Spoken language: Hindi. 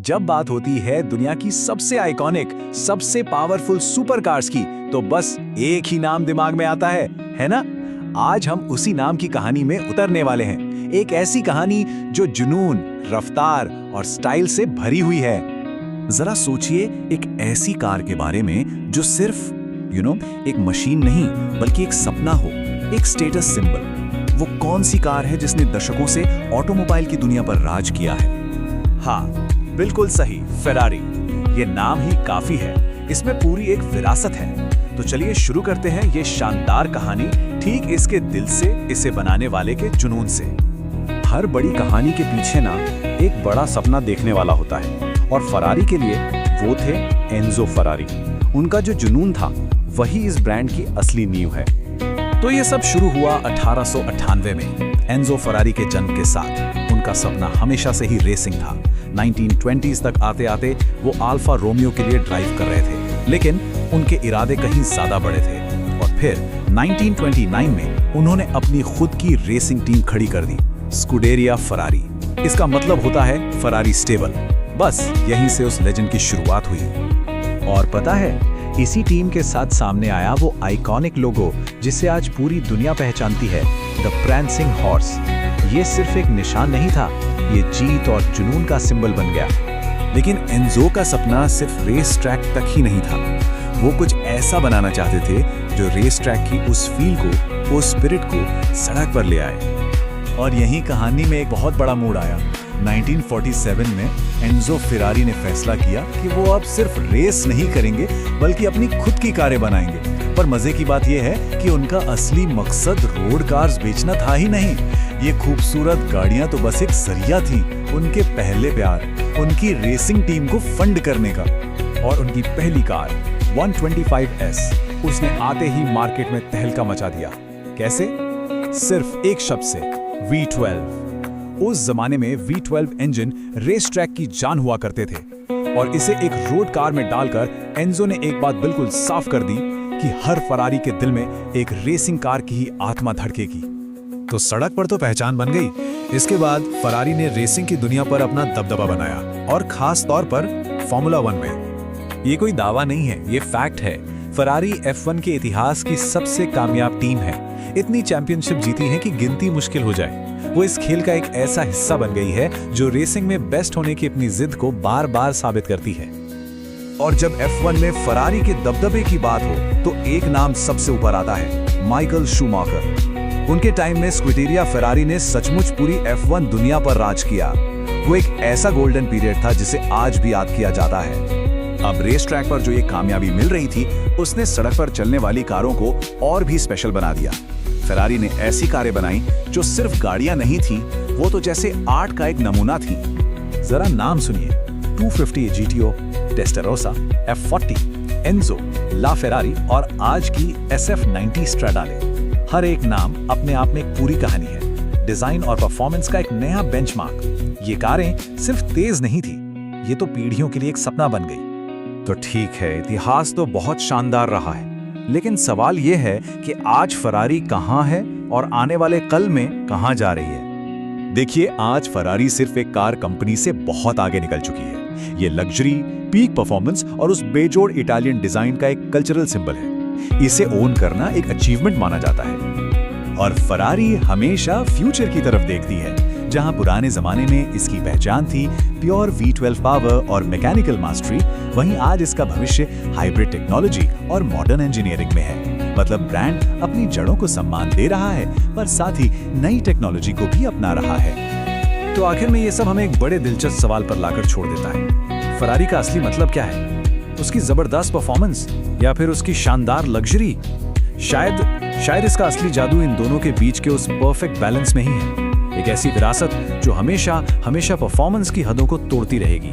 जब बात होती है दुनिया की सबसे आइकॉनिक, सबसे पावरफुल सुपर कार्स की, तो बस एक ही नाम दिमाग में आता है ना? आज हम उसी नाम की कहानी में उतरने वाले हैं। एक ऐसी कहानी जो जुनून, रफ्तार और स्टाइल से भरी हुई है। जरा सोचिए, एक ऐसी कार के बारे में जो सिर्फ एक मशीन नहीं बल्कि एक सपना हो, एक स्टेटस सिंबल। वो कौन सी कार है जिसने दशकों से ऑटोमोबाइल की दुनिया पर राज किया है? हाँ, बिल्कुल सही, फेरारी। ये नाम ही काफी है, इसमें पूरी एक विरासत है। तो चलिए शुरू करते हैं ये शानदार कहानी ठीक इसके दिल से, इसे बनाने वाले के जुनून से। हर बड़ी कहानी के पीछे ना एक बड़ा सपना देखने वाला होता है, और फरारी के लिए वो थे एनजो फरारी। उनका जो जुनून था वही इस ब्रांड की असली नींव है। तो ये सब शुरू हुआ 1898 में एनजो फरारी के जन्म के साथ। उनका सपना हमेशा से ही रेसिंग था। 1920s तक आते आते वो अल्फा रोमियो के लिए ड्राइव कर रहे थे, लेकिन उनके इरादे कहीं ज्यादा बड़े थे। और फिर 1929 में उन्होंने अपनी खुद की रेसिंग टीम खड़ी कर दी, स्कूडेरिया फरारी। इसका मतलब होता है फरारी स्टेबल। बस यहीं से उस लेजेंड की शुरुआत हुई। और पता है, इसी टीम के साथ सामने आया वो आइकॉनिक लोगो जिसे आज पूरी दुनिया पहचानती है, द प्रैंसिंग हॉर्स। ये सिर्फ एक निशान नहीं था, ये जीत और जुनून का सिंबल बन गया। लेकिन एनजो का सपना सिर्फ रेस ट्रैक तक ही नहीं था। वो कुछ ऐसा बनाना चाहते थे जो रेस ट्रैक की उस फील को, उस स्पिरिट को सड़क पर ले आए। और यहीं कहानी में एक बहुत बड़ा मोड़ आया। 1947 में एनजो फेरारी ने फैसला किया कि वो अब सिर्फ रेस नहीं करेंगे बल्कि अपनी खुद की कारें बनाएंगे। पर मजे की बात यह है कि उनका असली मकसद रोड कार्स बेचना था ही नहीं। ये खूबसूरत गाड़ियां तो बस एक जरिया थी उनके पहले प्यार, उनकी रेसिंग टीम को फंड करने का। और उनकी पहली कार 125S उसने आते ही मार्केट में तहलका मचा दिया। कैसे? सिर्फ एक शब्द से, V12। उस जमाने में V12 इंजन रेस ट्रैक की जान हुआ करते थे, और इसे एक रोड कार में डालकर एनजो ने एक बात बिल्कुल साफ कर दी कि हर फरारी के दिल में एक रेसिंग कार की ही आत्मा धड़केगी। तो सड़क पर तो पहचान बन गई। इसके बाद फरारी ने रेसिंग की दुनिया पर अपना दबदबा बनाया, और खास तौर पर फॉर्मूला 1 में। ये कोई दावा नहीं है, ये फैक्ट है। फरारी F1 के इतिहास की सबसे कामयाब टीम है। इतनी चैंपियनशिप जीती है कि गिनती मुश्किल हो जाए। वो इस खेल का एक ऐसा हिस्सा बन गई है जो रेसिंग में बेस्ट होने की अपनी जिद को बार बार साबित करती है। और जब F1 में फरारी के दबदबे की बात हो तो एक नाम सबसे ऊपर आता है, माइकल शूमाकर। उनके टाइम में स्कूडेरिया फरारी ने सचमुच पूरी F1 दुनिया पर राज किया। वो एक ऐसा गोल्डन पीरियड था जिसे आज भी याद किया जाता है। अब रेस ट्रैक पर जो ये कामयाबी मिल रही थी, उसने सड़क पर चलने वाली कारों को और भी स्पेशल बना दिया। फेरारी ने ऐसी कारें बनाई जो सिर्फ गाड़ियां नहीं थी, वो तो जैसे आर्ट का एक नमूना थी। जरा नाम सुनिए, 250 GTO, टेस्टारोसा, F40, एनजो, ला फेरारी और आज की SF90 स्ट्राडाले। हर एक नाम अपने आप में एक पूरी कहानी है, डिजाइन और परफॉर्मेंस का एक नया बेंचमार्क। ये कारें सिर्फ तेज नहीं थी, ये तो पीढ़ियों के लिए एक सपना बन गई। तो ठीक है, इतिहास तो बहुत शानदार रहा है, लेकिन सवाल यह है कि आज फरारी कहाँ है और आने वाले कल में कहाँ जा रही है। देखिए, आज फरारी सिर्फ एक कार कंपनी से बहुत आगे निकल चुकी है। ये लग्जरी, पीक परफॉर्मेंस और उस बेजोड़ इटालियन डिजाइन का एक कल्चरल सिंबल है। इसे ओन करना एक अचीवमेंट माना जाता है। और फरारी हमेशा फ्यूचर की तरफ देखती है। जहां पुराने जमाने में इसकी पहचान थी प्योर V12 पावर और मैकेनिकल मास्टरी, वहीं आज इसका भविष्य हाइब्रिड टेक्नोलॉजी और मॉडर्न इंजीनियरिंग में है। मतलब ब्रांड अपनी जड़ों को सम्मान दे रहा है, पर साथ ही नई टेक्नोलॉजी को भी अपना रहा है। तो आखिर में ये सब हमें एक बड़े दिलचस्प सवाल पर लाकर छोड़ देता है। फरारी का असली मतलब क्या है? उसकी जबरदस्त परफॉर्मेंस या फिर उसकी शानदार लग्जरी? शायद इसका असली जादू इन दोनों के बीच के उस परफेक्ट बैलेंस में ही है। एक ऐसी विरासत जो हमेशा परफॉर्मेंस की हदों को तोड़ती रहेगी।